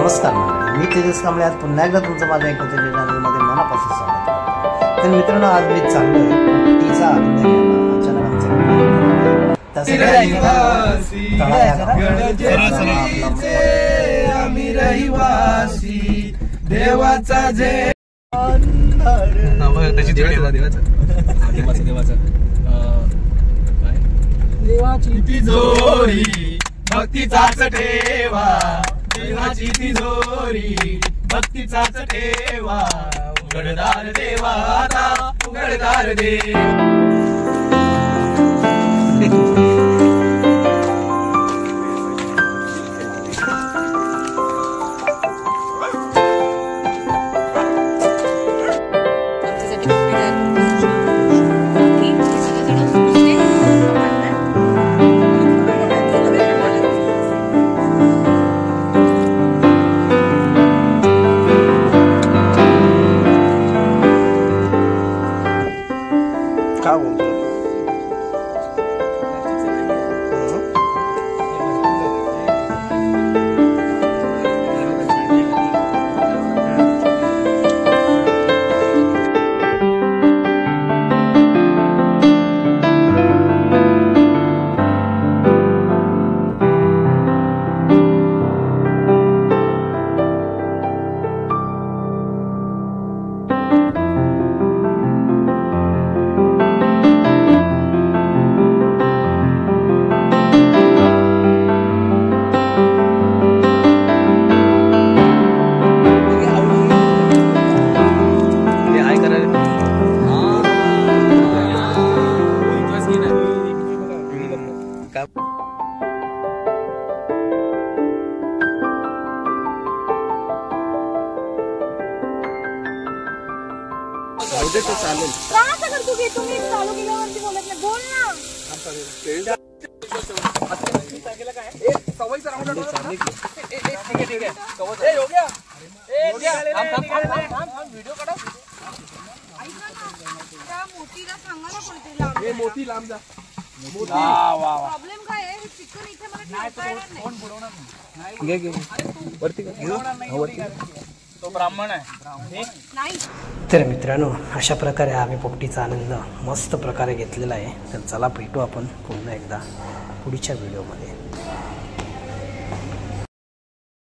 नमस्कार मंडळी, मी तेजस कांबळे आज पुन्हा एकदा तुमचं माझ्या एका चॅनलमध्ये मनापासून स्वागत करतो। तर मित्रांनो, आज मी चाललोय पोपटीचा आनंद घ्यायला। अचानक आमचं आम्ही रहिवासी देवाचा जय देवाची तिजोरी भक्तीचाच ठेवा, देवाची तिजोरी भक्तीचाच ठेवा, उघडदार देवा आता उघडदार देव। तुम्ही चालू केल्यावरती बोलत नाही, बोल ना। मोती लांब जा। प्रॉब्लेम काय आहे? चिकन इथे मला ठेवता येणार नाही। वरती तो ब्राह्मण आहे नाही। तर मित्रांनो, अशा प्रकारे आम्ही पोपटीचा आनंद मस्त प्रकारे घेतलेला आहे। तर चला भेटू आपण पुन्हा एकदा पुढच्या व्हिडिओमध्ये।